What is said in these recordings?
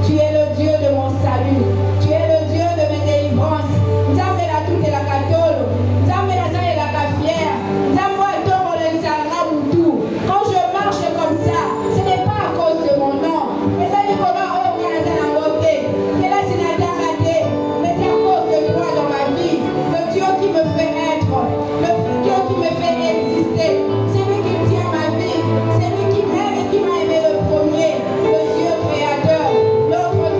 Tu es le Dieu de mon salut. Tu es le Dieu de mes délivrances. Nzambe la toute et la katolo. Nzambe la salle et la kafière. Nzambe la toro le salra moutou. Quand je marche comme ça, ce n'est pas à cause de mon nom. Mais ça dit comment oh Canada la beauté. Que là c'est la raté. Mais c'est à cause de toi dans ma vie. Le Dieu qui me fait être. Le Dieu qui me fait exister. C'est lui qui tient ma vie. C'est lui qui m'aime et qui m'a aimé le premier. Le Dieu créateur. L'autre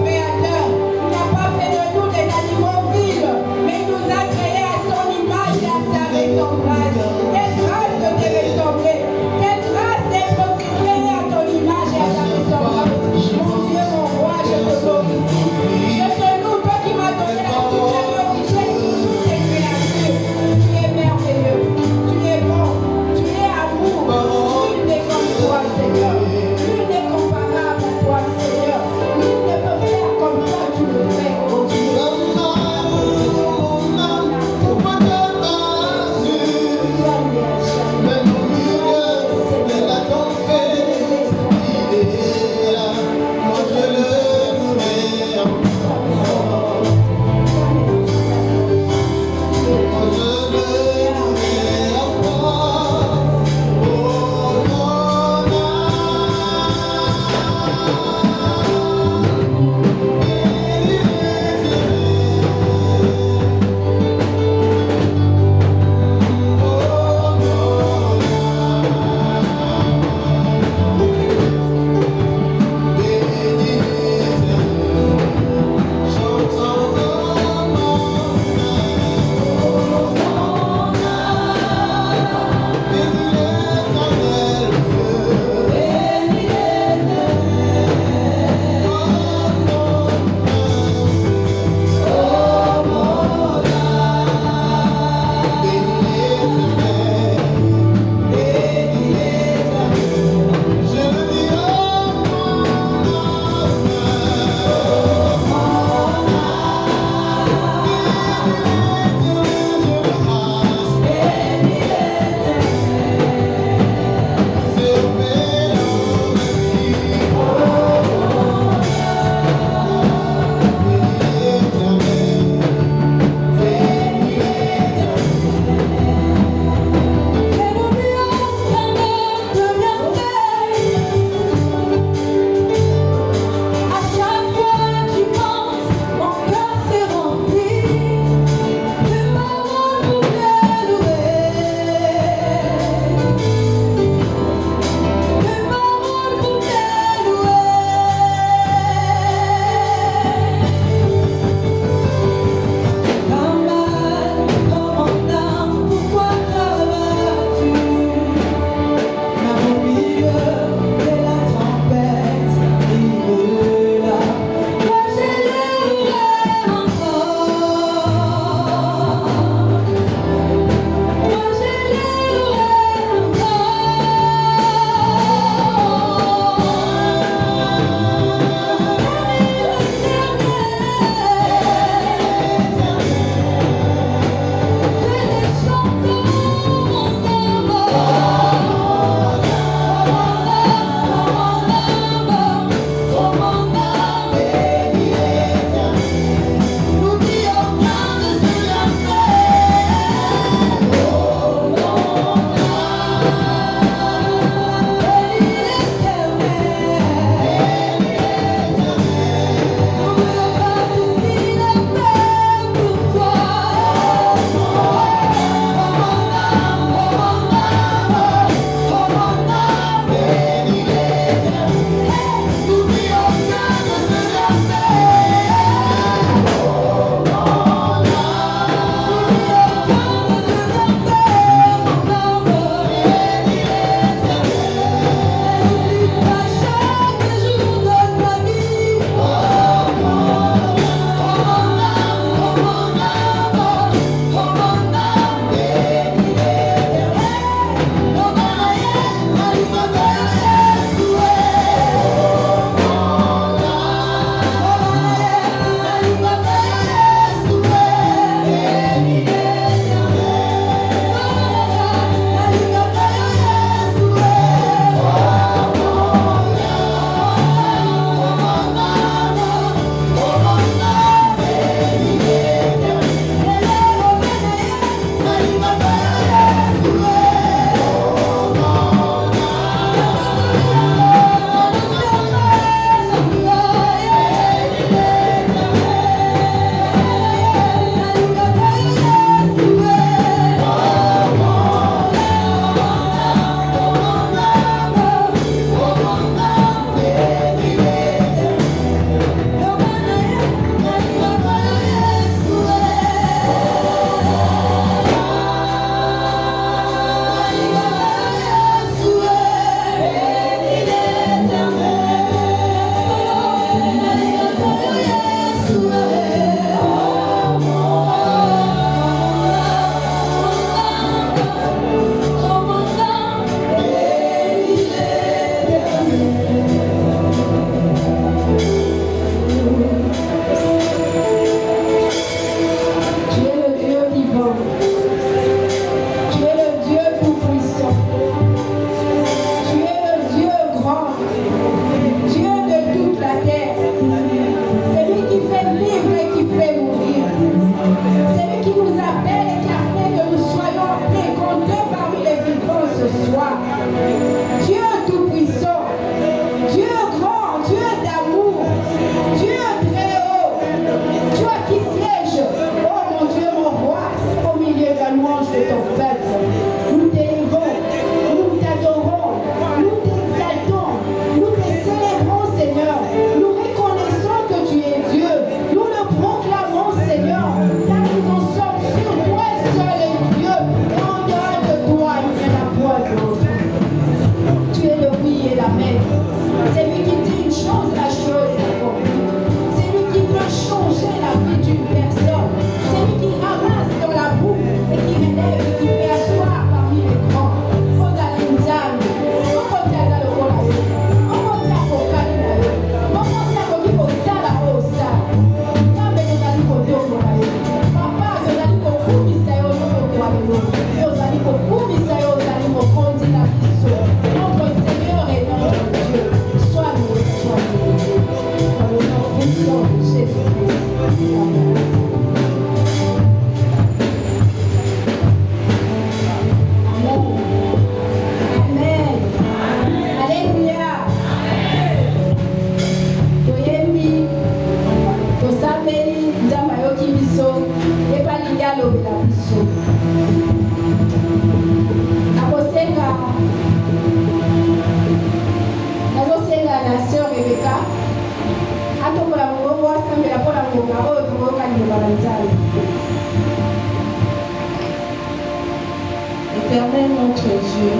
Éternel notre Dieu,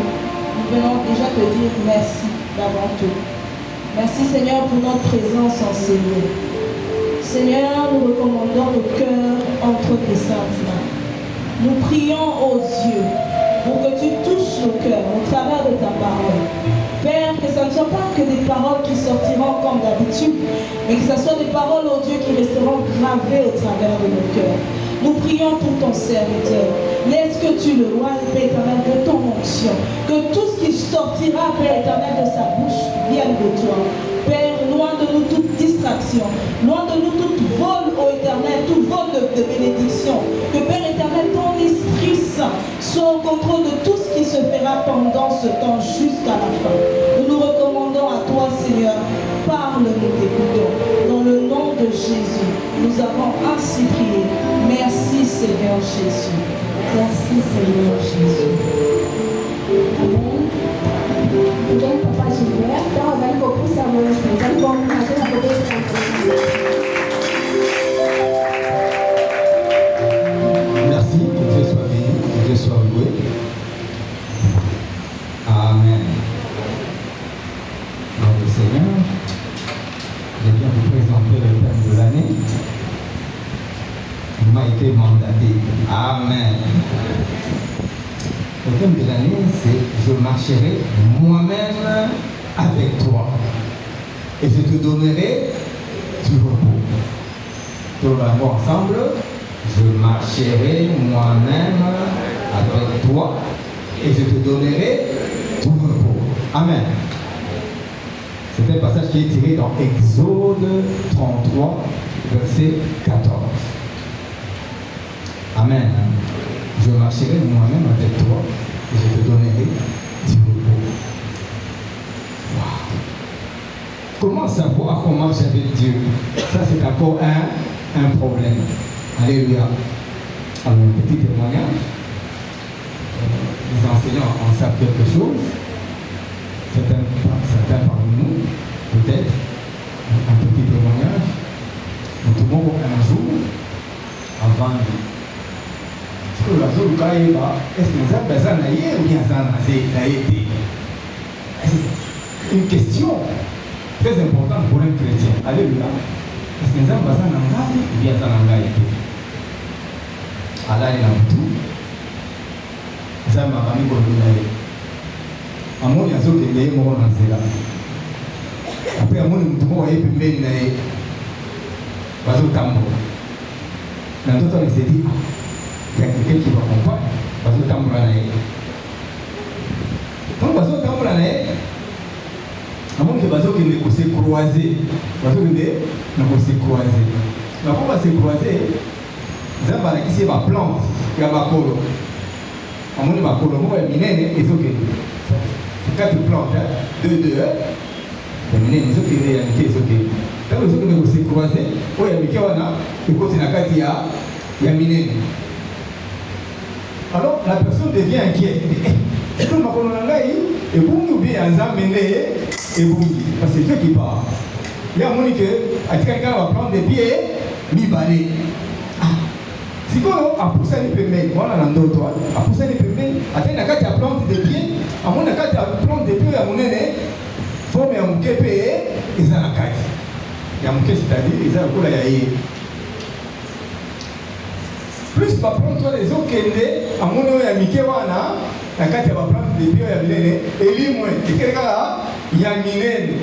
nous venons déjà te dire merci d'avant tout. Merci Seigneur pour notre présence en ces lieux. Seigneur, nous recommandons nos cœurs entre tes saintes mains. Nous prions aux Dieu pour que tu touches nos cœurs au travers de ta parole. Père, que ce ne soit pas que des paroles qui sortiront comme d'habitude, mais que ce soit des paroles, ô Dieu, qui resteront gravées au travers de nos cœurs. Nous prions pour ton serviteur. Laisse que tu le loies, Père éternel, de ton onction. Que tout ce qui sortira, Père éternel, de sa bouche vienne de toi. Père, loin de nous toute distraction, loin de nous tout vol, ô éternel, tout vol de bénédiction. Que Père éternel, ton Esprit Saint soit au contrôle de tout ce qui se fera pendant ce temps jusqu'à la fin. Nous nous recommandons à toi, Seigneur. Parle, nous t'écoutons. Dans le nom de Jésus, nous avons ainsi prié. Merci Seigneur Jésus. Merci Seigneur Jésus. Amen. Donc, Papa Gilbert, quand vous allez beaucoup savoir, vous allez commencer à côté de merci, que Dieu soit béni, que Dieu soit loué. Amen. Donc, le Seigneur, je viens vous présenter le thème de l'année. Il m'a été mandaté. Amen. Le thème de l'année, c'est « Je marcherai moi-même avec toi et je te donnerai du repos ». Tout le monde ensemble. Je marcherai moi-même avec toi et je te donnerai du repos. Amen. C'est un passage qui est tiré dans Exode 33, verset 14. Amen. Je marcherai moi-même avec toi et je te donnerai du repos. Wow. Comment savoir comment marcher avec Dieu? Ça, c'est encore un problème. Alléluia. Alors, un petit témoignage. Les enseignants en savent quelque chose. Certains parmi nous, peut-être, un petit témoignage. Nous trouvons un jour, avant est-ce que nous avons besoin d'aller ou bien ça n'a été? Une question. très important pour un chrétien. Alléluia. Parce que nous avons besoin d'un gars, bien ça n'a pas été. Allah est dans tout. Ça m'a pas mis pour le dire. Amon y a ce qui est mort dans cela. Après amon nous devons aller plus belle naïe. Parce que tambo. Dans tout temps il s'est dit, il y a quelqu'un qui va comprendre. Parce que tambo là naïe. Donc parce que tambo là naïe. Amon que parce que nous s'est croisé. Parce que nous s'est croisé. Mais pourquoi s'est croisé? Zamba na kisi ba plante ya bakolo. Amoni bakolo mo ya minene ezoke. C'est quatre plantes, deux. Ya minene ezoke ya mike ezoke. Tango ezoke ne se croiser, o ya mike wana ekoti na kati ya minene. Alors la personne devient inquiète. Est-ce que makolo na ngai ebungi ou bien nzambe nde ebungi? Parce que Dieu qui parle. Il y a moni que atikaka va prendre des pieds mi balé. Si vous avez un paiement, voilà la ndoto. Après les paiements, attendez la carte à plante des pieds. À mon carte à plante des pieds à mon aîné, faut me un kepe et ça la carte. Il y a mon kepe c'est-à-dire ils ont quoi la yaïe. Plus pas prendre toi les autres kende à mon nom ya mikewana la carte à plante des pieds à mon aîné et lui moi et quelqu'un là il y a minene.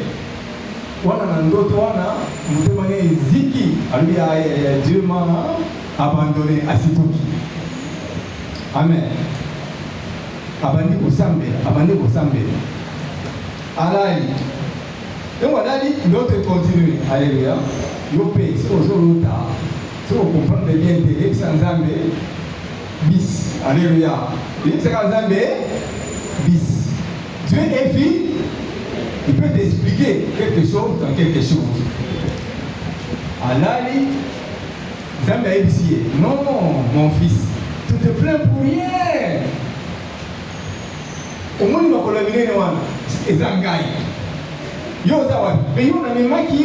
Voilà la ndoto wana mtemane ziki albi ya Dieu m'a abandonné à Sitoki. Amen. Abandonné au Sambé. Alali. Et voilà, l'autre continue. Alléluia. Yo paye, c'est aux autres. Si vous comprenez bien, c'est sans Zambé. Bis. Alléluia. C'est sans Zambé. Bis. Dieu est fille. Il peut t'expliquer quelque chose dans quelque chose. Alali. Non, mon fils, tu te plains pour rien. Au moins, il va collaborer avec les Zangai. Yo, ça mais yo, na memaki.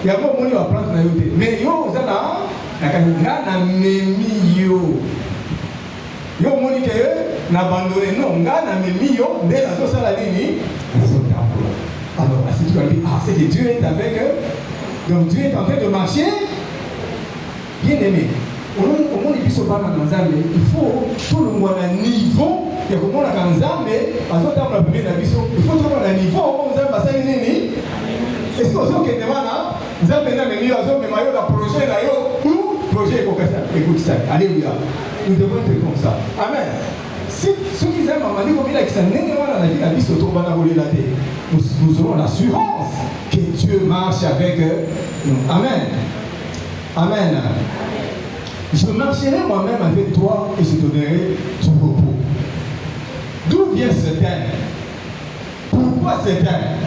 Il y a beaucoup de monde qui va prendre na yote. Mais yo, ça na memi yo. Yo, moni que na abandonné. Non, na memi yo. Dès la chose à la ligne, alors, si tu vas dire, c'est que Dieu est avec eux, donc Dieu est en train de marcher, bien aimé. Au monde il faut tout le monde à niveau, il y a comme on a un Zambé, à ce temps, il faut trouver un niveau, on a un Zambé. Est-ce que vous avez un Zambé n'a mis à zone, mais il y a un projet là, ou projet écoute ça, alléluia. Nous devons être comme ça. Amen. Si ceux qui aiment à manier comme il a qui s'en est la vie, la vie se trouve dans la tête. Nous aurons l'assurance que Dieu marche avec nous. Amen. Amen. Je marcherai moi-même avec toi et je te donnerai du repos. D'où vient ce thème? Pourquoi ce thème?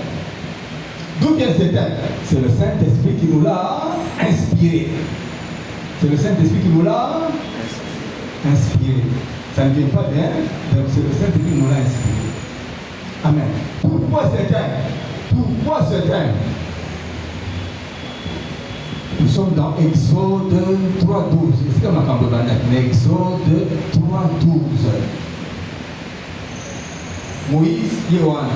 D'où vient ce thème? C'est le Saint-Esprit qui nous l'a inspiré. C'est le Saint-Esprit qui nous l'a inspiré. Ça ne vient pas bien, donc c'est le Saint-Esprit qui nous l'a inspiré. Amen. Pourquoi ce thème? Pourquoi ce thème? Nous sommes dans Exode 3.12. Est-ce que ma campagne va être Exode 3.12. Moïse, Yohan.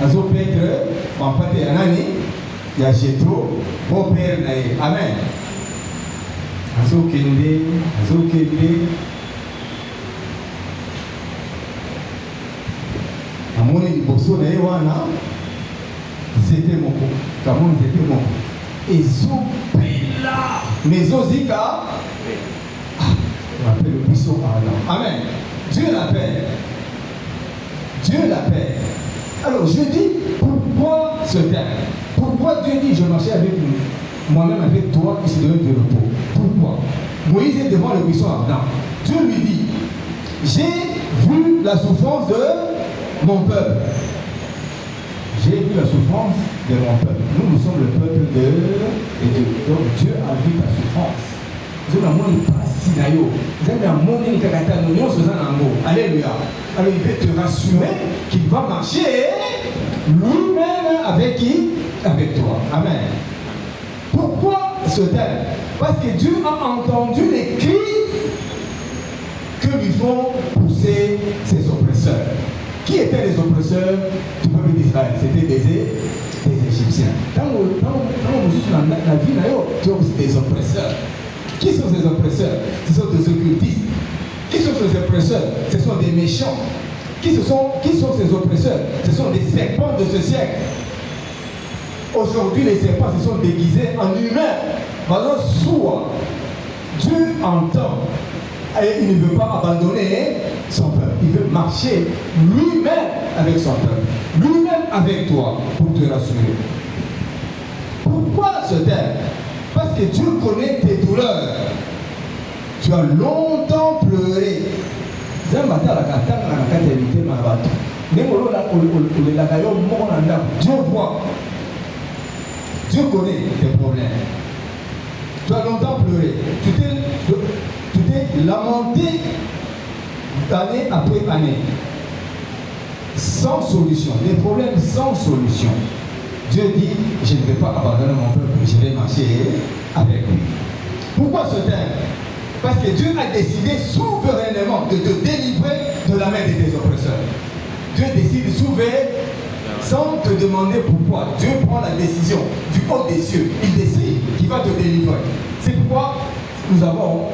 Azo Petre, mon père Anani, Yachetro, mon père Naé. Amen. Azo Kende. Amoni liboso na ye wana c'était moko kamoni c'était moko ezopela mezozika on appelle le buisson ardent. Amen. Dieu l'appelle. Alors je dis pourquoi ce thème? Pourquoi Dieu dit je marchais avec moi-même avec toi et je te donne du repos? Pourquoi? Moïse est devant le buisson ardent. Dieu lui dit j'ai vu la souffrance de mon peuple. J'ai vu la souffrance de mon peuple. Nous sommes le peuple de Dieu. Donc Dieu a vu ta souffrance. Alléluia. Alors il veut te rassurer qu'il va marcher lui-même avec qui? Avec toi. Amen. Pourquoi ce thème? Parce que Dieu a entendu les cris que lui font pousser ses oppresseurs. Qui étaient les oppresseurs du peuple d'Israël? C'était des Égyptiens. Dans la vie, tu as aussi des oppresseurs. Qui sont ces oppresseurs? Ce sont des occultistes. Qui sont ces oppresseurs? Ce sont des méchants. Qui sont ces oppresseurs? Ce sont des serpents de ce siècle. Aujourd'hui, les serpents se sont déguisés en humains. Maintenant, soit Dieu entend et il ne veut pas abandonner son peuple. Il veut marcher lui-même avec son peuple, lui-même avec toi, pour te rassurer. Pourquoi se taire? Parce que Dieu connaît tes douleurs. Tu as longtemps pleuré. Dieu voit. Dieu connaît tes problèmes. Tu as longtemps pleuré. Tu t'es lamenté d'année après année. Sans solution. Des problèmes sans solution. Dieu dit, je ne vais pas abandonner mon peuple, je vais marcher avec lui. Pourquoi se taire? Parce que Dieu a décidé souverainement de te délivrer de la main de tes oppresseurs. Dieu décide souvent sans te demander pourquoi. Dieu prend la décision du haut des cieux. Il décide qu'il va te délivrer. C'est pourquoi nous avons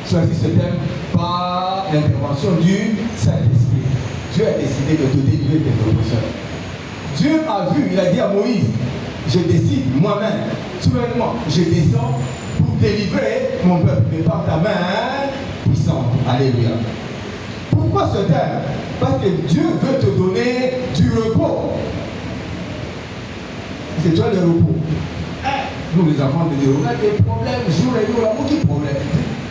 choisi ce thème par l'intervention du Saint-Esprit. Dieu a décidé de te délivrer de tes oppresseurs. Dieu a vu, il a dit à Moïse, je décide moi-même, souverainement, je descends pour délivrer mon peuple, mais par ta main puissante. Alléluia. Pourquoi ce terme? Parce que Dieu veut te donner du repos. C'est toi le repos. Nous les enfants de Dieu, on a des problèmes, jour et jour, l'amour qui problème.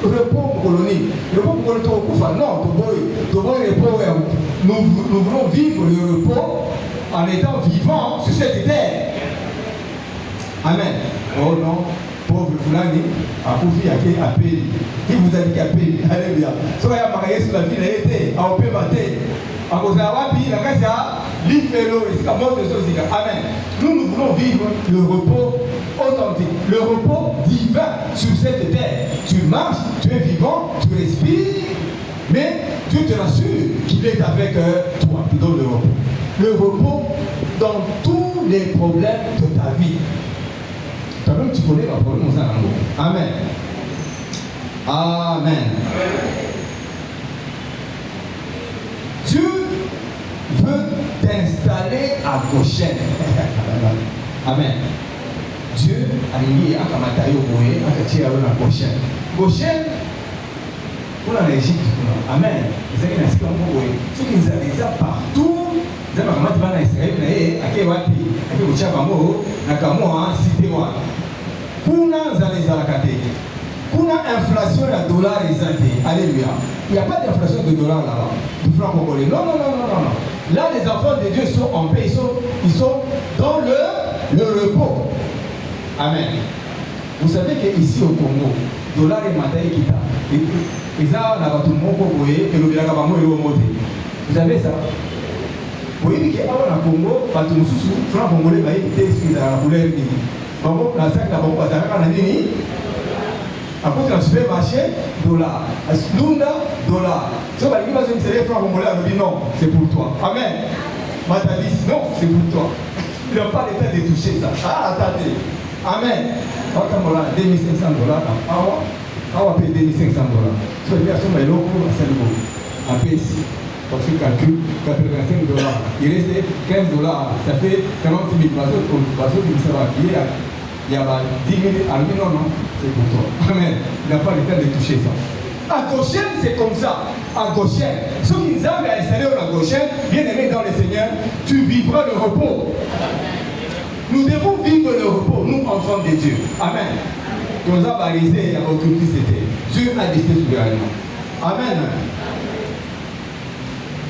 Repos colonie. Repos pour le repos. Non, nous voulons vivre le repos en étant vivants sur cette terre. Amen. Oh non, pauvre Fulani, à Koufi, à Péli. Qui vous a dit qu'à Péli? Alléluia. Si vous avez marié sur la ville, elle était à Opé Maté. À Kozawapi, la Casa, l'Ifelo, et c'est la mort de Sosiga. Amen. Nous voulons vivre le repos authentique, le repos divin sur cette terre. Tu marches, tu es vivant, tu respires, mais Dieu te rassure qu'il est avec toi, qui donne le repos. Le repos dans tous les problèmes de ta vie. Toi-même, tu connais le problème aux Amen. Amen. Amen. Dieu veut t'installer à Goshen. Amen. Dieu a mis à Kamatayo Boé, à Katia à Goshen. Goshen, pour l'Égypte. Amen. Ils ont inscrit en Boé. Ceux qui nous avaient partout. Ils ont dit Israël, à Kewapi, à Kewachabamo, à Kamoa, Cité One. Kuna Zalezalakate. Kuna inflation de dollar et zante. Alléluia. Il n'y a pas d'inflation de dollars là-bas. Du franc congolais. Non. Là, les enfants de Dieu sont en paix. Ils sont dans le repos. Amen. Vous savez qu'ici au Congo, dollar et mataï kita. Ils ont vous savez ça? Vous voyez qu'au Congo, franc congolais, il y a la couleur. La sac la bombe, après dans le supermarché, dollar. Lunda, dollar. Si on va dire que c'est franc congolais, on dit non, c'est pour toi. Amen. Matalis, non, c'est pour toi. Il n'a pas le temps de toucher ça. Ah, attendez. Amen. Quand on a $2,500, on va payer $2,500. Si on dit à son maillot, on va faire le mot. Après ici. Parce que calcul, $85. Il reste $15. Ça fait 40 000 parce que ça va payer. Il y a 10 000 armées, non, c'est pour toi. Amen. Il n'a pas le temps de toucher ça. À Goshen, c'est comme ça. À Goshen. Ceux qui nous avaient installé à Goshen, bien aimé dans le Seigneur, tu vivras le repos. Nous devons vivre le repos, nous, enfants de Dieu. Amen. Nous avons balisé à notre publicité. Dieu a décidé souverainement. Amen.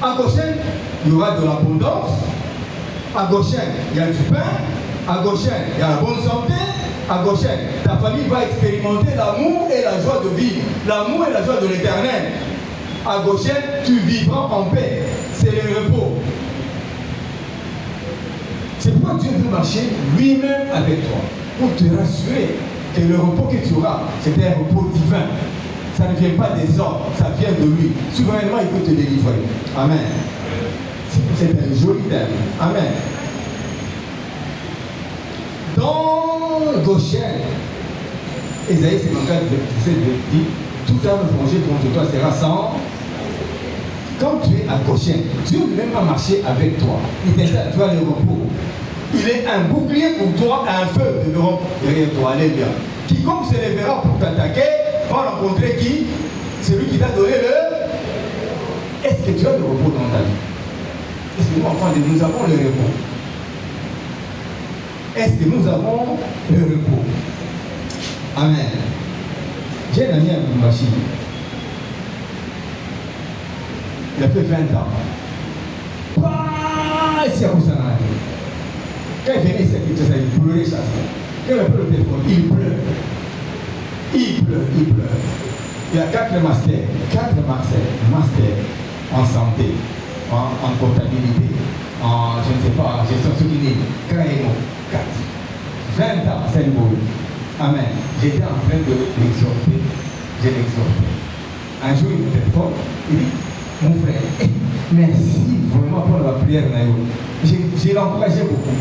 À Goshen, il y aura de l'abondance. À Goshen, il y a du pain. À Goshen, il y a la bonne santé. À Goshen, ta famille va expérimenter l'amour et la joie de vivre. L'amour et la joie de l'éternel. À Goshen, tu vivras en paix. C'est le repos. C'est pourquoi Dieu veut marcher lui-même avec toi. Pour te rassurer que le repos que tu auras, c'est un repos divin. Ça ne vient pas des hommes, ça vient de lui. Souverainement, il peut te délivrer. Amen. C'est pour C'est un joli terme. Amen. Dans Goshen, Ésaïe 54, 17 dit, tout arme forgée contre toi sera sans. Quand tu es à Goshen, Dieu ne même pas marcher avec toi. Il t'installe à toi le repos. Il est un bouclier pour toi, un feu devant derrière toi. Alléluia. Quiconque se lèvera pour t'attaquer va rencontrer qui? Celui qui t'a donné le. Est-ce que tu as le repos dans ta vie? Est-ce que nous, enfants de nous avons le repos? Est-ce que nous avons le repos? Amen. J'ai un ami à Mumbashi. Il a fait 20 ans. C'est à cause de ça. Quand il venait ici, il pleurait chaque fois. Quand il appelle le téléphone, il pleure. Il pleure, il pleure. Il a 4 masters. 4 masters en santé, en comptabilité, en, je ne sais pas, gestion soulignée, création. 4. 20 ans, c'est le mot. Amen. J'étais en train de l'exhorter. Je l'exhortais. Un jour, il me téléphone. Il dit, mon frère, merci vraiment pour la prière. Je l'ai encouragé beaucoup.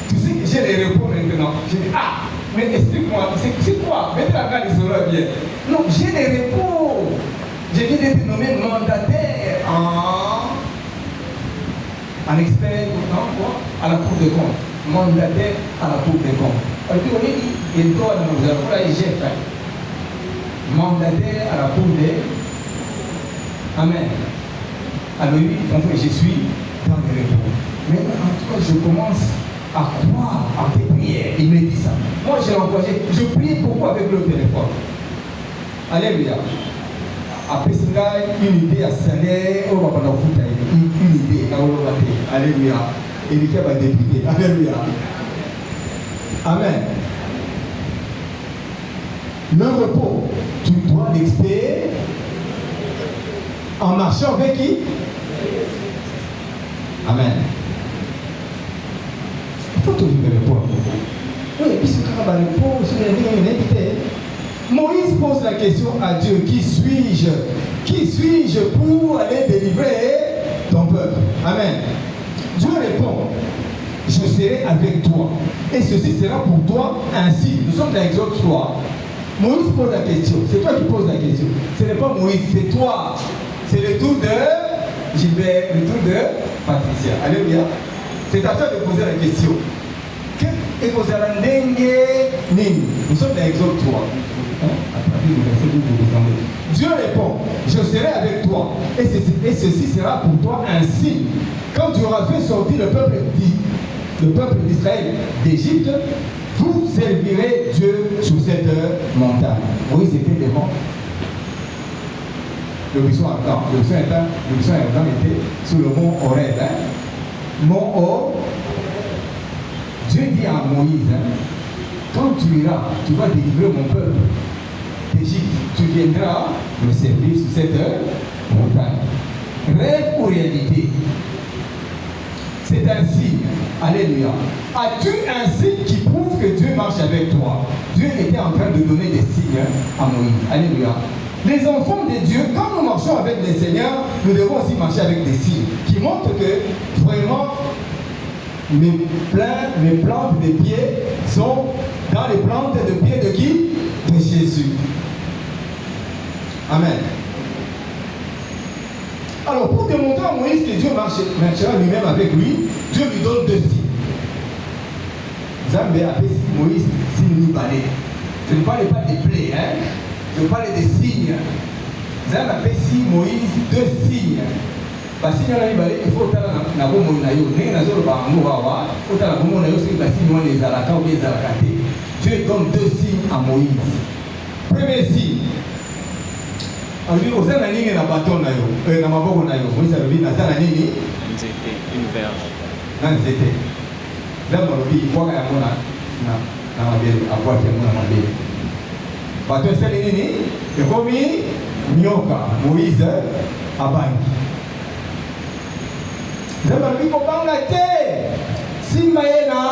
Tu sais que j'ai les repos maintenant. J'ai dit, ah, mais explique-moi, c'est quoi? Mets la garde, il sera bien. Non, j'ai les repos. Je viens d'être nommé mandataire en expert, non, quoi? À la Cour des comptes. Mandataire à la Cour des comptes. Alors, on dit, il doit nous avoir là, j'ai fait. Mandataire à la Cour des. Amen. Alors lui, mon frère, je suis dans les repos. Mais en tout cas, je commence à croire à tes prières. Il me dit ça. Moi, je l'ai encouragé. Je prie beaucoup avec le téléphone. Alléluia. Après cela, une idée à salaire, on va pas dans foutre. Une idée à Olomate. Alléluia. Et il va député. Alléluia. Amen. Le repos, tu dois l'expérimenter en marchant avec qui? Amen. Il faut toujours le repos. Oui, puisque quand on a le repos, Moïse pose la question à Dieu, qui suis-je? Qui suis-je pour aller délivrer ton peuple? Amen. Dieu répond, je serai avec toi. Et ceci sera pour toi ainsi. Nous sommes dans Exode 3. Moïse pose la question. C'est toi qui poses la question. Ce n'est pas Moïse, c'est toi. C'est le tour de Gilbert, le tour de Patricia. Alléluia. C'est à toi de poser la question. Nous sommes dans Exode 3. Dieu répond, je serai avec toi, et ceci sera pour toi un signe. Quand tu auras fait sortir le peuple d'Israël d'Égypte, vous servirez Dieu sur cette montagne. Moïse était devant le buisson ardent. Le buisson ardent était sur le mont Horeb. Mont Horeb. Dieu dit à Moïse, quand tu iras, tu vas délivrer mon peuple d'Égypte. Tu viendras me servir sur cette montagne. Rêve ou réalité? C'est un signe. Alléluia. As-tu un signe qui prouve que Dieu marche avec toi? Dieu était en train de donner des signes à Moïse. Alléluia. Les enfants de Dieu, quand nous marchons avec le Seigneur, nous devons aussi marcher avec des signes qui montrent que vraiment mes plantes de pieds sont dans les plantes de pieds de qui? De Jésus. Amen. Alors, pour démontrer à Moïse que Dieu marchera lui-même avec lui, Dieu lui donne 2 signes. Zambé appelle Moïse signe balai. Je ne parle pas des plaies, hein? Je parle des signes. Zambé appelle Moïse 2 signes. Parce qu'il y a il faut que tu aies Dieu donne 2 signes à Moïse. Premier signe. On dit, vous avez un bâton, Moïse a dit, une verge. Non, c'était. Là, on dit, il faut qu'il y ait un bâton, c'est nini. Et comme Nyoka, Moïse a banni. Là, on dit, comment la terre? Si Maïna,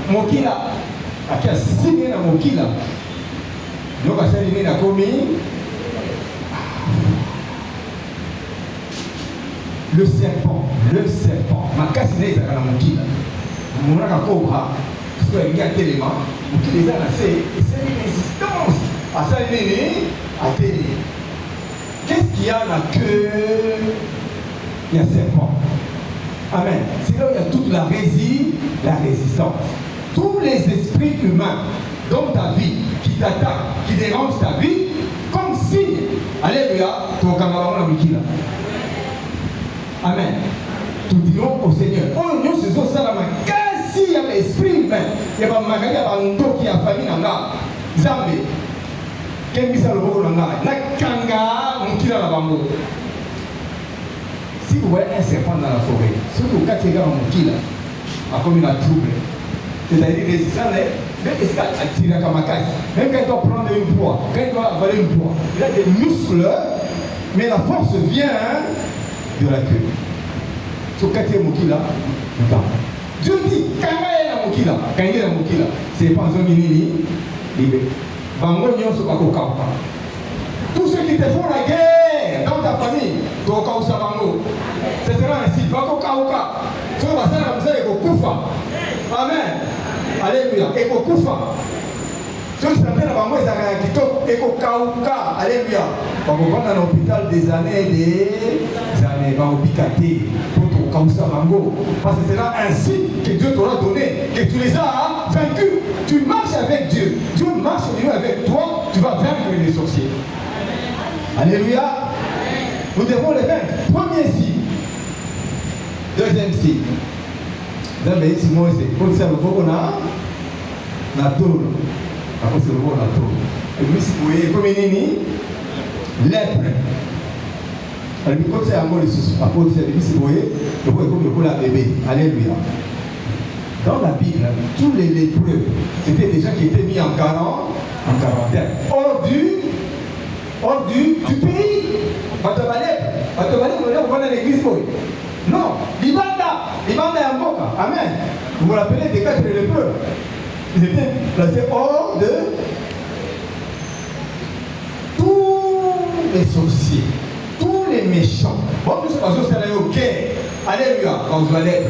Mokila. Akia signé na Mokila. Nyoka, c'est nini, na komi. Le serpent, le serpent. Ma casse n'est pas dans mon kil. Mon cobra, parce qu'il y a un élément, qui les a lancés, et c'est une résistance à ça, à télé. Qu'est-ce qu'il y a dans la queue? Il y a un serpent. Amen. C'est là où il y a toute la résistance. Tous les esprits humains dans ta vie, qui t'attaquent, qui dérangent ta vie, comme si, alléluia, ton camarade Mikila. Amen. Tout disons au Seigneur. Oh, nous, c'est ça, là, quasi il y a l'esprit humain. Il y a pas de magasin, il y a pas de qui a famille dans la Zambé. Quel est le rôle dans la Kanga, Mikila, la bambo. Si vous voyez un serpent dans la forêt, surtout quand il y a un Mikila, comme il a trouble, c'est-à-dire que ça, même est-ce qu'il a tiré comme un casse, même quand il doit prendre une proie, quand il doit avaler une proie, il a des muscles, mais la force vient de la queue. Sur quand il y a Mokila, Dieu dit, quand il y a Mokila, quand il y a Mokila, c'est pas un mini, Bango nyon se pas kokauka. Tous ceux qui te font la guerre dans ta famille, kokausa bango. Ce sera ainsi, bako kauka. Tu vas passer comme ça et kokufa. Amen. Alléluia. Et kokufa. Ceux qui s'appellent à bango, ils ont un kitoko et kokauka. Alléluia. On va prendre dans l'hôpital des années, bango picaté pour ton kausa bango. Parce que c'est là ainsi que Dieu t'aura donné, que tu les as vaincus. Tu marches avec Dieu. Dieu marche au niveau avec toi, tu vas vaincre les sorciers. Alléluia. Nous devons les vaincre. Premier signe. Deuxième signe. Vous avez dit, moi, c'est pour ça, le beau, on a la tour. Après, c'est le beau, la tour. Et puis, si vous voyez, comme une nini, lèpre. Alors, quand c'est encore les sous, après, si vous voyez, le beau est comme le beau, la bébé. Alléluia. Dans la Bible, tous les lépreux, c'était des gens qui étaient mis en quarantaine. Hors du pays. On va dans l'église. Non, Libanda est en boca. Amen. Vous vous rappelez des 4 lépreux. Ils étaient placés hors de tous les sorciers, tous les méchants. Bon, nous sommes allés au quai. Alléluia, quand vous allez.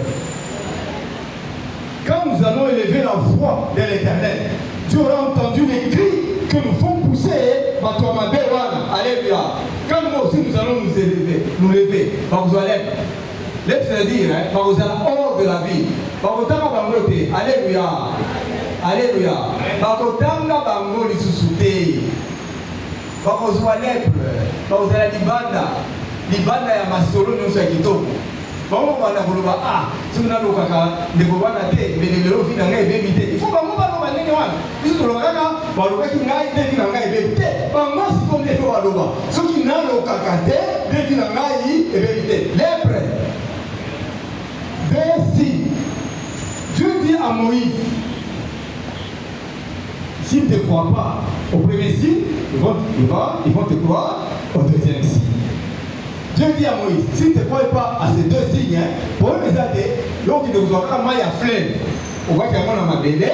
Quand nous allons élever la voix de l'Éternel, tu auras entendu les cris que nous font pousser. Alléluia. Quand nous aussi nous allons nous lever, vous allez. C'est-à-dire, vous allez hors de la vie. Alléluia. Alléluia. Vous allez libanda ya masolo nyonso ya kitoko. Bango bana koloba si on a lokaka ndeko bana te belelo vi na ngai bebi te. Il faut bango baloba ndenge wana. Biso tolokaka balobaki ngai te vi na ngai bebi te. Bango siko nde fo baloba. Soki na lokaka te bebi na ngai bebi te. Lèpre. Deuxième. Dieu dit à Moïse, s'ils ne te croient pas au premier signe, ils vont te croire au deuxième signe. Dieu dit à Moïse, si tu ne crois pas à ces deux signes, pour les aider, donc il ne vous aura pas maille à flemme. On voit qu'il y a ma belle,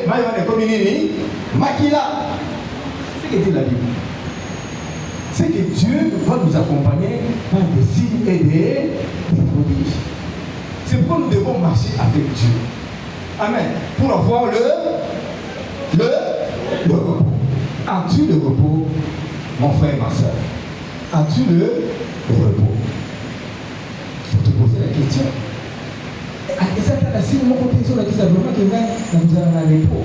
maille à comme une maquilla. C'est ce que dit la Bible. C'est que Dieu va nous accompagner par des signes et des prodiges. C'est pourquoi nous devons marcher avec Dieu. Amen. Pour avoir le repos. As-tu le repos, mon frère et ma soeur? As-tu le repos? Il faut te poser la question. Et ça, si mon côté sur la question, vraiment que vous avez un repos.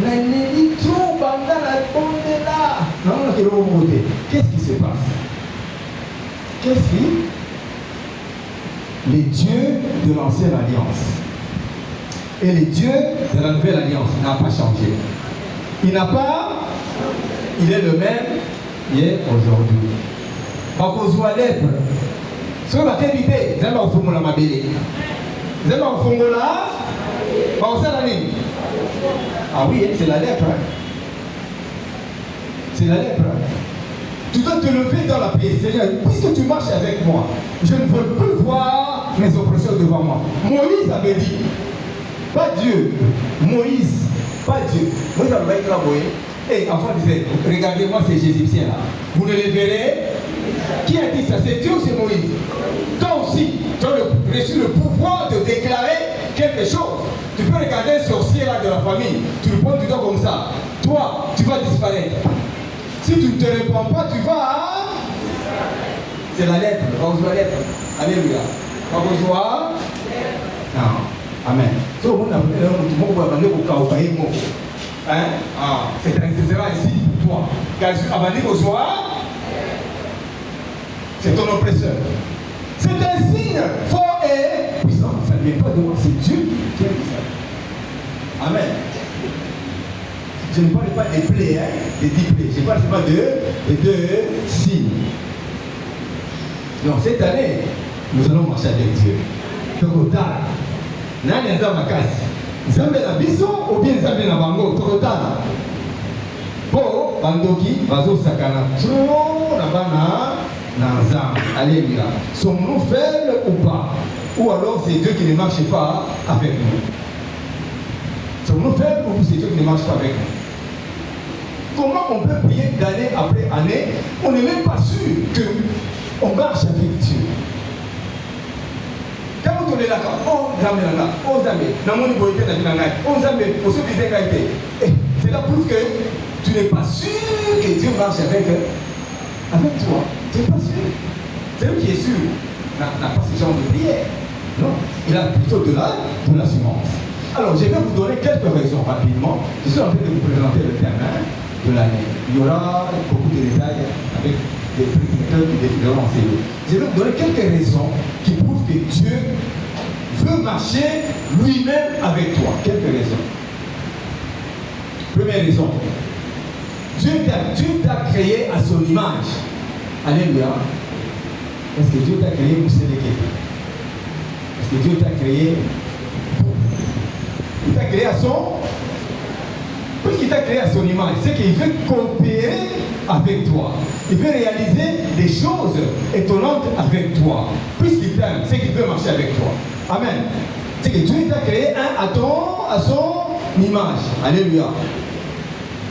La nélitro, banda, la bonne là. Non, que l'on côté. Qu'est-ce qui se passe? Qu'est-ce qui? Les dieux de l'ancienne alliance et les dieux de la nouvelle alliance n'ont pas changé. Il est le même hier, aujourd'hui. Quand vous voyez lèpre, ce que vous avez évité, vous allez au fond de la mabélé. Vous allez au fond de la mabélé. Ah oui, c'est la lèpre. C'est la lèpre. Tu dois te lever dans la paix. Seigneur, puisque tu marches avec moi, je ne veux plus voir mes oppresseurs devant moi. Moïse avait dit, pas Dieu, Moïse, pas Dieu. Moïse avait dit, et enfant disait, regardez-moi ces Égyptiens là. Vous ne les verrez. Qui a dit ça? C'est Dieu ou c'est Moïse? Donc aussi, tu as reçu le pouvoir de déclarer quelque chose. Tu peux regarder un sorcier là de la famille, tu le pointes du doigt comme ça. Toi, tu vas disparaître. Si tu ne te réponds pas, tu vas... C'est la lettre, va reçoit la lettre. Alléluia. Va reçoit... Non. Amen. C'est ici pour toi. Car c'est ton oppresseur. C'est un signe fort et puissant. Ça ne vient pas de moi, c'est Dieu qui a dit ça. Amen. Je ne parle pas des plaies, hein, des 10 plaies. Je parle seulement des deux signes. Donc cette année, nous allons marcher avec Dieu. Tokotala. Nani aza makasi. Nzambe na biso ou bien nzambe na bango. Tokotala. Po bandoki bazo sakana trop na bana na nzambe. Alléluia. Sommes-nous faibles ou pas? Ou alors c'est Dieu qui ne marche pas avec nous? Sommes-nous faibles ou c'est Dieu qui ne marche pas avec nous? Comment on peut prier d'année après année? On n'est même pas sûr qu'on marche avec Dieu. Quand on est là, oh Zambé, oh Zambé, Namoni Boïté, oh Zambé, pour ceux qui disent c'est la preuve que tu n'es pas sûr que Dieu marche avec toi. Tu n'es pas sûr. C'est lui qui est sûr. N'a pas ce genre de prière. Non, il a plutôt de l'assurance. Alors, je vais vous donner quelques raisons rapidement. Je suis en train de vous présenter le thème de l'année. Il y aura beaucoup de détails avec des prédicateurs qui définiront enseigner. Je vais vous donner quelques raisons qui prouvent que Dieu veut marcher lui-même avec toi. Quelques raisons. Première raison. Dieu t'a créé à son image. Alléluia. Est-ce que Dieu t'a créé pour s'élever? Est-ce que Dieu t'a créé? Il t'a créé à son... Puisqu'il t'a créé à son image, c'est qu'il veut coopérer avec toi. Il veut réaliser des choses étonnantes avec toi. Puisqu'il t'aime, c'est qu'il veut marcher avec toi. Amen. C'est que Dieu t'a créé à son image. Alléluia.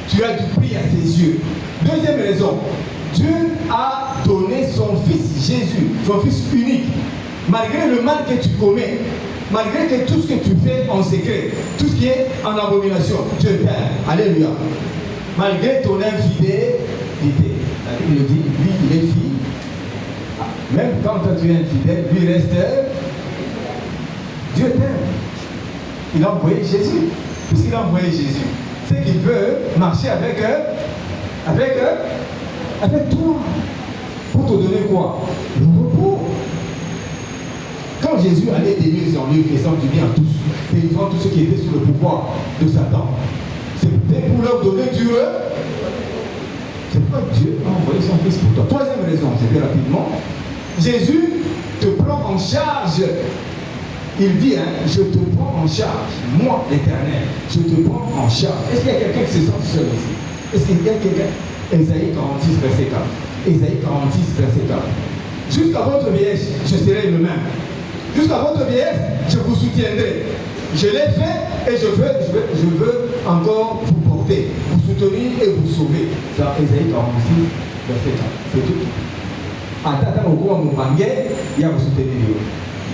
Tu as du prix à ses yeux. Deuxième raison. Dieu a donné son fils Jésus, son fils unique. Malgré le mal que tu commets, malgré que tout ce que tu fais en secret, tout ce qui est en abomination, Dieu t'aime. Alléluia. Malgré ton infidélité, la Bible dit, lui il est fille. Même quand toi tu es infidèle, lui reste. Dieu t'aime. Il a envoyé Jésus. Puisqu'il a envoyé Jésus, c'est qu'il veut marcher avec toi. Pour te donner quoi? Le repos. Quand Jésus allait délivrer son lieu, faisant du bien à tous, délivrant tous ceux qui étaient sous le pouvoir de Satan, c'était pour leur donner du repos. C'est pourquoi Dieu a envoyé son fils pour toi. Troisième raison, je vais rapidement. Jésus te prend en charge. Il dit, je te prends en charge, moi l'Éternel, je te prends en charge. Est-ce qu'il y a quelqu'un qui se sent seul ici? Est-ce qu'il y a quelqu'un? Ésaïe 46, verset 4. Ésaïe 46, verset 4. Jusqu'à votre vieillesse, je serai le même. Jusqu'à votre vieillesse, je vous soutiendrai. Je l'ai fait et je veux encore vous porter, vous soutenir et vous sauver. C'est Ésaïe 46, verset 4. C'est tout. Attends, au cours de mon mangé, il y a vous soutenir.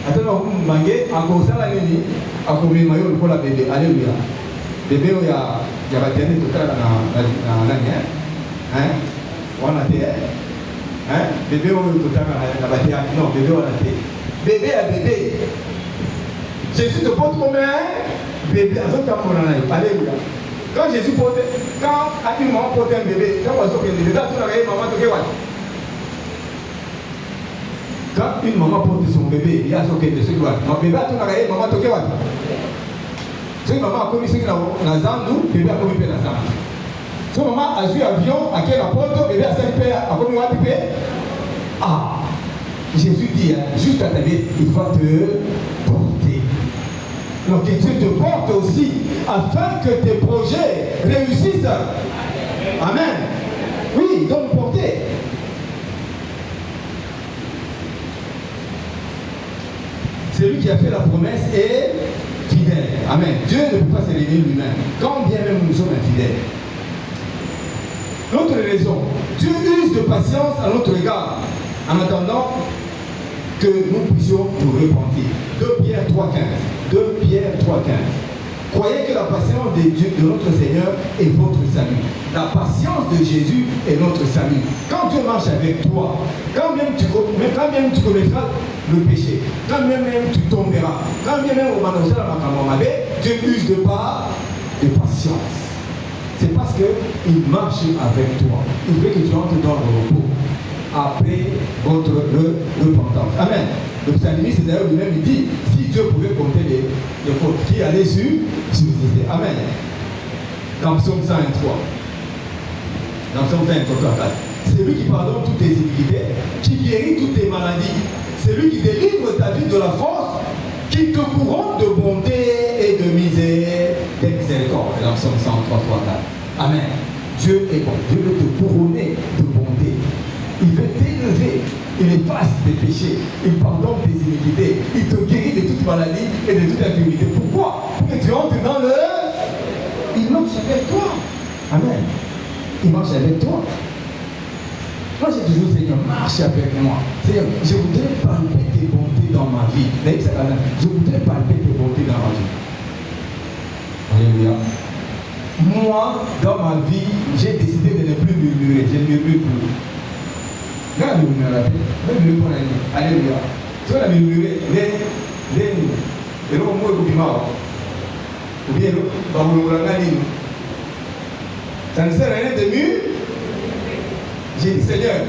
Attends, au cours de mon mangé, encore ça la nuit, encore mes maillots pour la bébé. Alléluia. Bébé, il y a bâtiment tout à l'année. Hein? On a été. Hein? Bébé, on a bâtiment. Non, bébé, on a été. Bébé à bébé. Jésus te porte comme un bébé. Alléluia. Quand Jésus porte, quand une maman porte un bébé, quand une maman porte son bébé, il y a ce qui est de ce doigt. Ma bébé a tout l'arrêt, maman toque what? Si maman a commis ce qu'il a dans Zandou, bébé a commis dans Zandou. Si maman a vu avion, à quel rapport, bébé a 5 pères, a commis what? Ah! Jésus dit, juste à ta vie, il va te porter. Donc Dieu te porte aussi afin que tes projets réussissent. Amen. Oui, il doit nous porter. Celui qui a fait la promesse est fidèle. Amen. Dieu ne peut pas s'éliminer lui-même, quand bien même nous sommes infidèles. L'autre raison, Dieu use de patience à notre égard, en attendant que nous puissions nous repentir. 2 Pierre 3,15. 2 Pierre 3,15. Croyez que la patience de Dieu, de notre Seigneur, est votre salut. La patience de Jésus est notre salut. Quand Dieu marche avec toi, quand même tu commettras le péché, quand même tu tomberas, quand même Dieu use de patience. C'est parce qu'il marche avec toi. Il veut que tu entres dans le repos après votre repentance. Amen. Le psalmiste d'ailleurs lui-même il dit, si Dieu pouvait compter les fautes qui allaient subsister. Amen. Dans Psaume 103. Dans Psaume 104. C'est lui qui pardonne toutes tes iniquités, qui guérit toutes tes maladies. C'est lui qui délivre ta vie de la force, qui te couronne de bonté et de miséricorde. Dans Psaume 103, 3, 4. Amen. Dieu est bon. Dieu veut te couronner de bonté. Il veut t'élever. Il efface tes péchés. Il pardonne tes iniquités. Il te guérit de toute maladie et de toute infirmité. Pourquoi? Pour que tu entres dans le... Il marche avec toi. Amen. Il marche avec toi. Moi j'ai toujours dit, Seigneur, marche avec moi. Seigneur, je voudrais palper tes bontés dans ma vie. Je voudrais palper tes bontés dans ma vie. Alléluia. Moi, dans ma vie, j'ai décidé de ne plus murmurer. Je ne murmure plus. Regarde le murmurer. Alléluia. Tu vas murmurer. Ça ne sert à rien de murmurer. J'ai dit, Seigneur,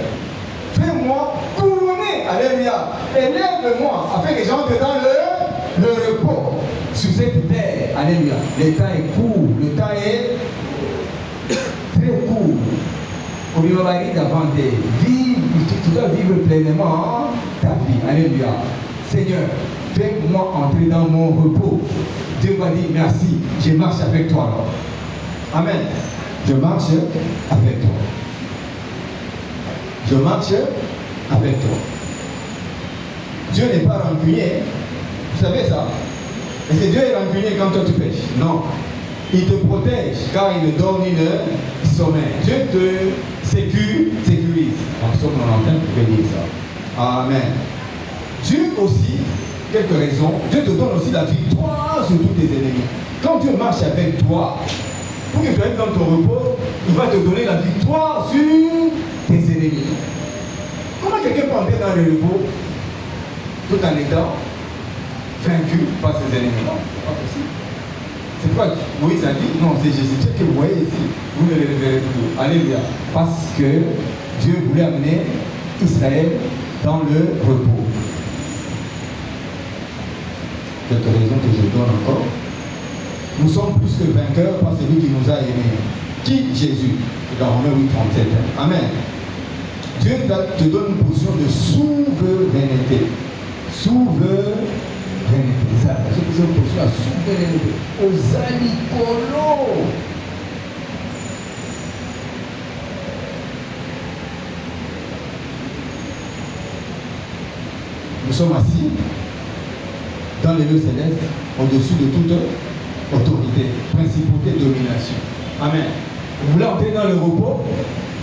fais-moi couronner, alléluia, élève-moi, afin que j'entre dans le repos sur cette terre, alléluia. Le temps est court, le temps est très court. Au niveau d'avant de vivre, tu dois vivre pleinement ta vie, alléluia. Seigneur, fais-moi entrer dans mon repos. Dieu va dire merci, je marche avec toi alors. Amen. Je marche avec toi. Je marche avec toi. Dieu n'est pas rancunier. Vous savez ça? Est-ce que Dieu est rancunier quand toi tu pêches? Non. Il te protège car il te donne une sommeil. Dieu te sécurise. En Psaume 91, vous pouvez dire ça. Amen. Dieu aussi, quelques raisons, Dieu te donne aussi la victoire sur tous tes ennemis. Quand Dieu marche avec toi, pour que tu ailles dans ton repos, il va te donner la victoire sur tes ennemis. Comment quelqu'un peut entrer dans le repos tout en étant vaincu par ses ennemis? Non, c'est pas possible. C'est pourquoi Moïse a dit, non, c'est Jésus que vous voyez ici, vous ne le verrez plus. Alléluia. Parce que Dieu voulait amener Israël dans le repos. Quelques raisons que je donne encore. Nous sommes plus que vainqueurs par celui qui nous a aimés. Qui? Jésus. Dans Romains 8, 37. Amen. Dieu te donne une position de souveraineté. Souveraineté. Ça, c'est une position de souveraineté. Aux alikolo. Nous sommes assis dans les lieux célestes, au-dessus de toute autorité, principauté, domination. Amen. Vous voulez entrer dans le repos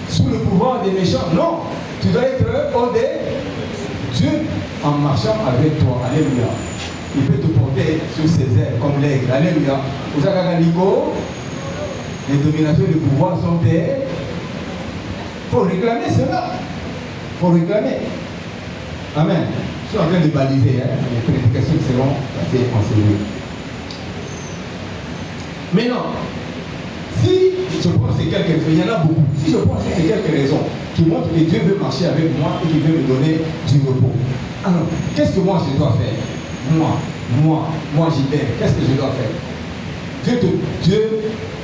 sous le pouvoir des méchants? Non. Tu dois être au Dieu en marchant avec toi. Alléluia. Il peut te porter sur ses ailes comme l'aigle. Alléluia. Vous avez les dominations et le pouvoir sont des... Il faut réclamer cela. Il faut réclamer. Amen. Je suis en train de baliser les prédications qui seront assez enseignées. Maintenant, si je pense que il y en a beaucoup, si je pense que c'est quelques raisons qui montrent que Dieu veut marcher avec moi et qu'il veut me donner du repos. Alors, qu'est-ce que moi je dois faire? Moi Gilbert, qu'est-ce que je dois faire? Dieu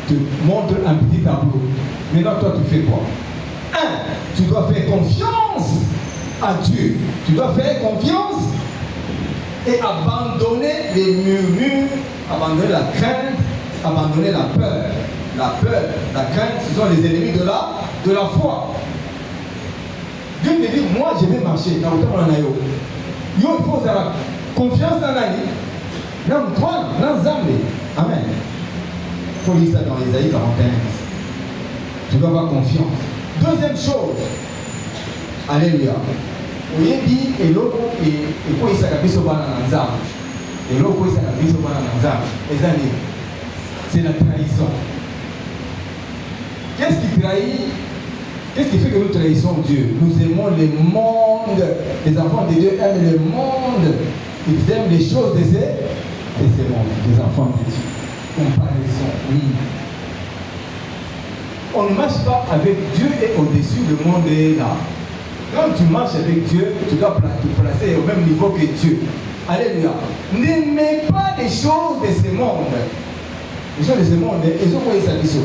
te montre un petit tableau. Maintenant, toi, tu fais quoi? 1. Tu dois faire confiance à Dieu. Tu dois faire confiance et abandonner les murmures, abandonner la crainte, abandonner la peur. La peur, la crainte, ce sont les ennemis de la foi. Dieu te dit, moi je vais marcher dans le temps de l'anaïo. Il faut avoir confiance dans l'année. Dans toi, dans Zambé. Amen. Il faut lire ça dans Isaïe 41. Tu dois avoir confiance. Deuxième chose. Alléluia. oyebi eloko ekoyisaka biso bana na nzambe eloko ekoyisaka biso bana na nzambe eza nini? C'est la trahison. Qu'est-ce qui trahit? Qu'est-ce qui fait que nous trahissons Dieu? Nous aimons le monde. Les enfants de Dieu aiment le monde. Ils aiment les choses de ces mondes. Les enfants de Dieu. Comparaison, oui. On ne marche pas avec Dieu et au-dessus, le monde est là. Quand tu marches avec Dieu, tu dois te placer au même niveau que Dieu. Alléluia. N'aimez pas les choses de ce monde. Les choses de ce monde, ils ont envoyé sa mission.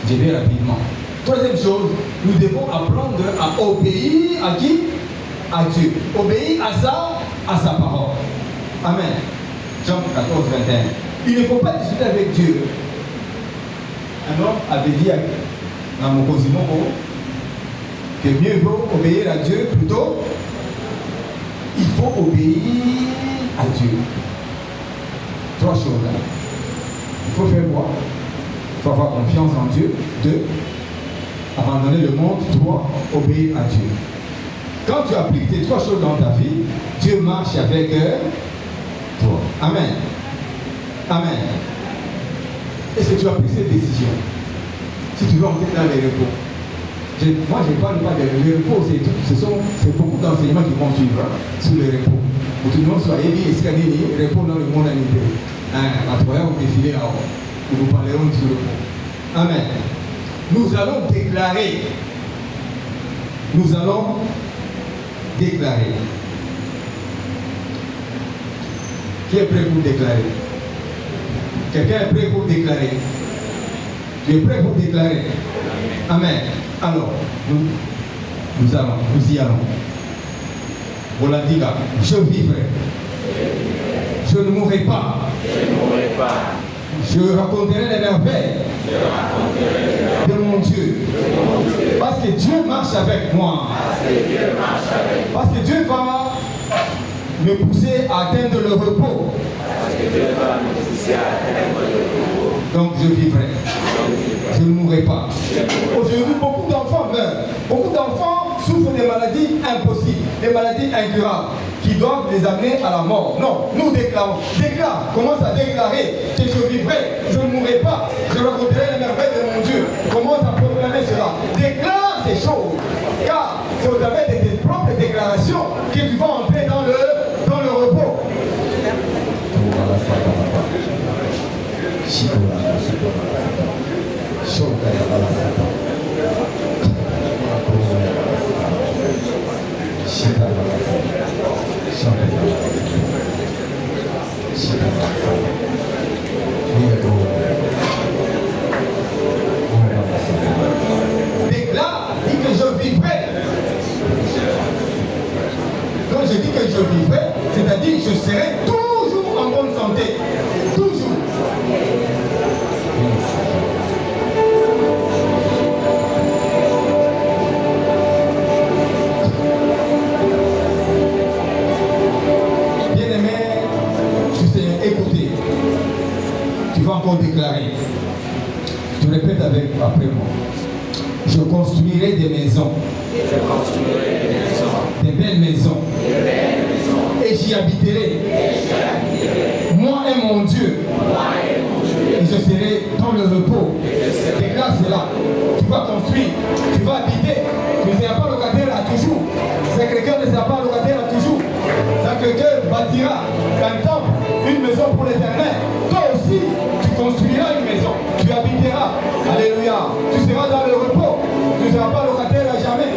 Je vais rapidement. Troisième chose, nous devons apprendre à obéir à qui? À Dieu. Obéir à sa parole. Amen. Jean 14, 21. Il ne faut pas discuter avec Dieu. Un homme avait dit à mon cousin que mieux vaut obéir à Dieu plutôt. Il faut obéir à Dieu. Trois choses là. Il faut faire quoi? Il faut avoir confiance en Dieu. 2. Abandonner le monde. 3. Obéir à Dieu. Quand tu appliques ces trois choses dans ta vie, Dieu marche avec toi. Amen. Amen. Est-ce que tu as pris cette décision? Si tu veux entrer dans les repos. Moi, je ne parle pas de repos, c'est beaucoup d'enseignements qui vont suivre sur le repos. Pour tout le monde, soyez dit, est-ce qu'il y a repos dans le monde animé? À travers au défilé là-haut. Nous vous parlerons du repos. Amen. Nous allons déclarer. Nous allons déclarer. Qui est prêt pour déclarer? Quelqu'un est prêt pour déclarer? Tu es prêt pour déclarer? Amen. Alors, nous y allons. Voladiga, je vivrai. Je ne mourrai pas. Je raconterai les merveilles de mon Dieu. Parce que Dieu marche avec moi. Parce que Dieu va me pousser à atteindre le repos. Donc je vivrai. Je ne mourrai pas. Aujourd'hui, beaucoup d'enfants meurent. Beaucoup d'enfants souffrent des maladies impossibles, des maladies incurables, qui doivent les amener à la mort. Non, nous déclarons. Déclare, commence à déclarer que je vivrai, je ne mourrai pas, je raconterai les merveilles de mon Dieu. Commence à proclamer cela. Déclare ces choses. Car c'est au travers de tes propres déclarations que tu vas entrer dans le repos. Déclare, dis que je vivrai. Quand je dis que je vivrai, c'est-à-dire que je serai toujours en bonne santé. Toujours. Bien-aimé du Seigneur, écoutez. Tu vas encore déclarer. Tu répètes après moi. Je construirai des maisons. Des belles maisons. Et j'y habiterai. Moi et mon Dieu. Et je serai dans le repos. Déclare cela. Tu vas construire. Tu vas habiter. Tu ne seras pas locataire à toujours. Sacré-Cœur ne sera pas locataire à toujours. Sacré-Cœur bâtira un temple, une maison pour l'Éternel. Toi aussi, tu construiras une maison. Tu habiteras. Alléluia. Tu seras dans le repos. Tu ne seras pas locataire à jamais.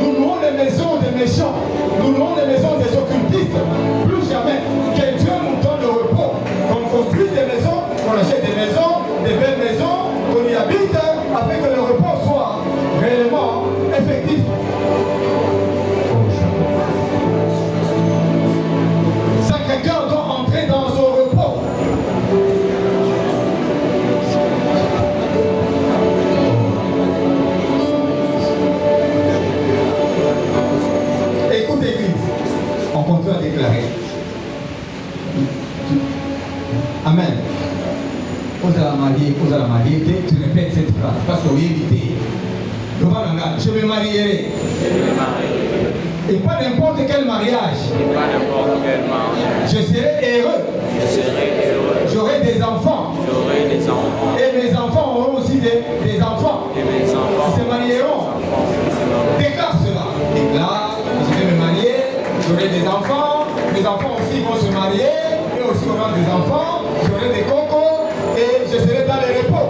Nous louons les maisons des méchants. Nous louons les maisons des occultistes. Plus jamais. Que Dieu nous donne le repos. Qu'on construise des maisons, qu'on achète des maisons, des belles maisons, qu'on y habite, afin que le repos soit réellement effectif. Sacré-Cœur doit entrer dans son repos. Écoute l'église, on continue à déclarer. Amen. Vous allez marier, tu répètes cette phrase parce que vous évitez. Je me marierai. Et pas n'importe quel mariage. Je serai heureux. J'aurai des enfants. Et mes enfants auront aussi des enfants. Ils se marieront. Déclare cela. Déclare, je vais me marier, j'aurai des enfants. Mes enfants aussi vont se marier. Et aussi auront des enfants. J'aurai des cocos. Et je serai dans le repos.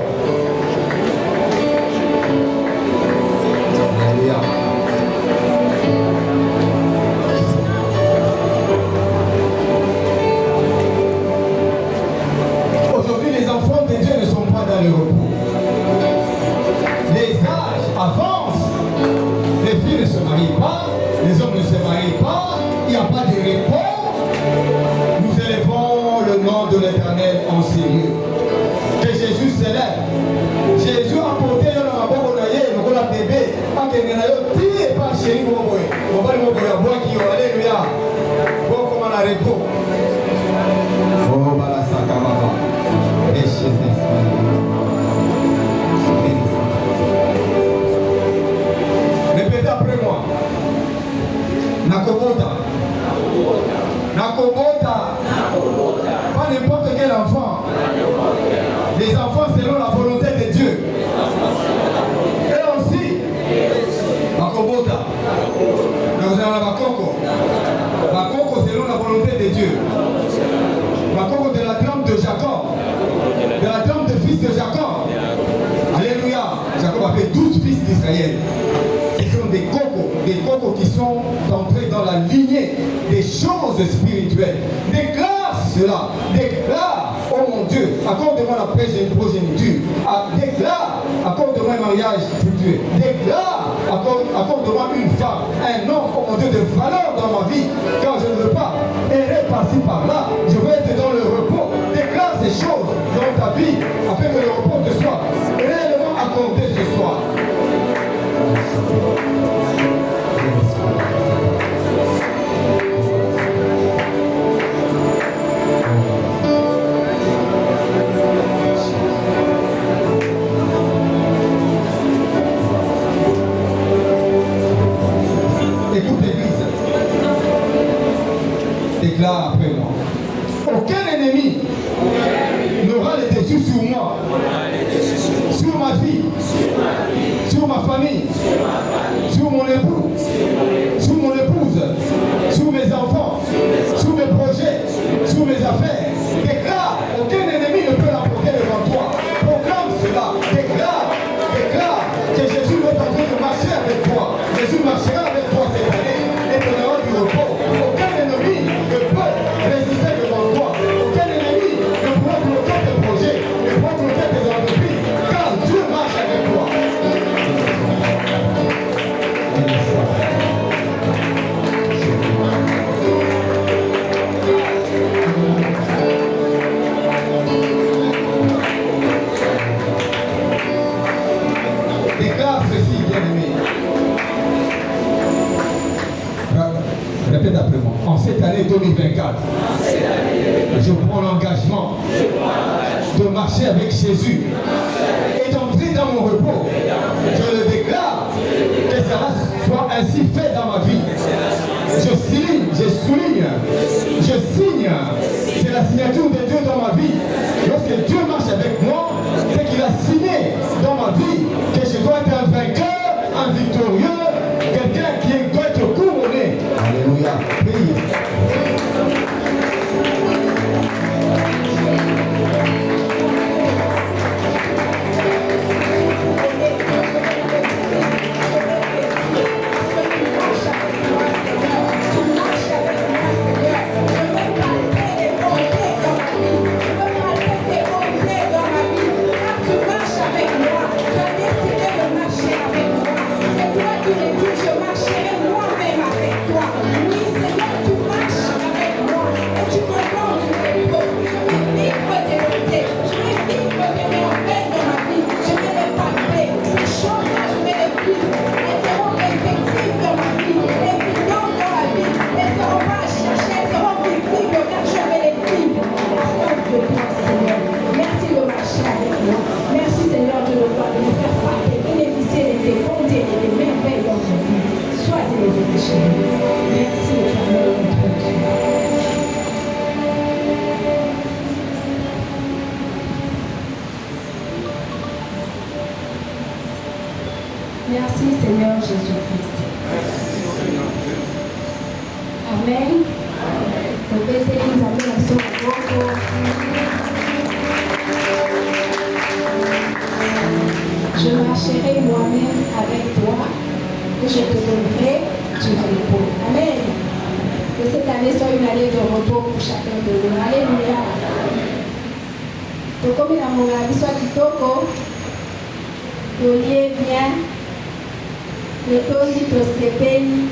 Aujourd'hui, les enfants de Dieu ne sont pas dans le repos. Les âges avancent. Les filles ne se marient pas. Les hommes ne se marient pas. Il n'y a pas de repos. Nous élevons le nom de l'Éternel en ces lieux. Que Jésus s'élève. Jésus a porté dans la boue le bébé. Et pas chéri. On va le voir qui alléluia. Bon, comment la repos. Oh, Balasakamaba. Répétez après moi. Nakobota. Nakobota. Pas n'importe quel enfant. Les enfants selon la volonté de Dieu. Et aussi, Nakobota. Nous avons la Bakoko. Bakoko selon la volonté de Dieu. Bakoko de la trempe de Jacob. De la trempe de fils de Jacob. Alléluia. Jacob avait 12 fils d'Israël. Ce sont des cocos qui sont entrés dans la lignée des choses spirituelles. Déclare cela. Déclare, oh mon Dieu, accorde-moi la progéniture. Déclare, accorde-moi un mariage futur. Déclare, accorde-moi une femme, un homme, oh mon Dieu, de valeur dans ma vie. Car je ne veux pas errer par-ci par-là. Je veux être dans le repos. Déclare ces choses dans ta vie afin que le repos te soit réellement accordé ce soir. Écoute l'église. Déclare après moi. Aucun ennemi n'aura le dessus sur moi, sur ma vie, sur ma famille, sur mon époux, sur mon épouse, sur mes enfants, sur mes projets, sur mes affaires. Déclare, aucun ennemi ne peut l'emporter devant toi. Proclame cela, déclare que Jésus est en train de marcher avec toi. Jésus marchera avec toi cette année et te donnera du repos. Aucun ennemi ne peut résister devant toi. Aucun ennemi ne pourra bloquer tes projets, ne pourra bloquer tes entreprises, car Dieu marche avec toi. Déclare ceci, bien-aimé. Répète après moi. En cette année 2024, je prends l'engagement de marcher avec Jésus et d'entrer dans mon repos. Je le déclare que cela soit ainsi fait dans ma vie. Je signe, je souligne, je signe. C'est la signature de Dieu dans ma vie. Lorsque Dieu marche avec moi, c'est qu'il a signé dans ma vie que je dois être un vainqueur, un victorieux, quelqu'un qui doit être couronné. Alléluia. Priez. Merci Seigneur Jésus-Christ. Amen. Je marcherai moi-même avec toi et je te donnerai du repos. Amen. Que cette année soit une année de repos pour chacun de nous. Alléluia. Donc, comme il a mon avis, soit kitoko, lié bien, le ton dit au CPI,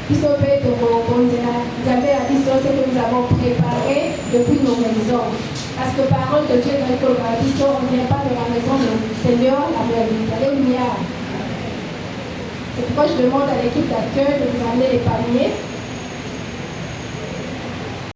qui sont faits de vos contenants. Vous avez la vision, c'est que nous avons préparé depuis nos maisons. Parce que parole de Dieu dans la vision, on ne vient pas de la maison du Seigneur à merveille. Alléluia. C'est pourquoi je demande à l'équipe d'accueil de nous amener les paniers.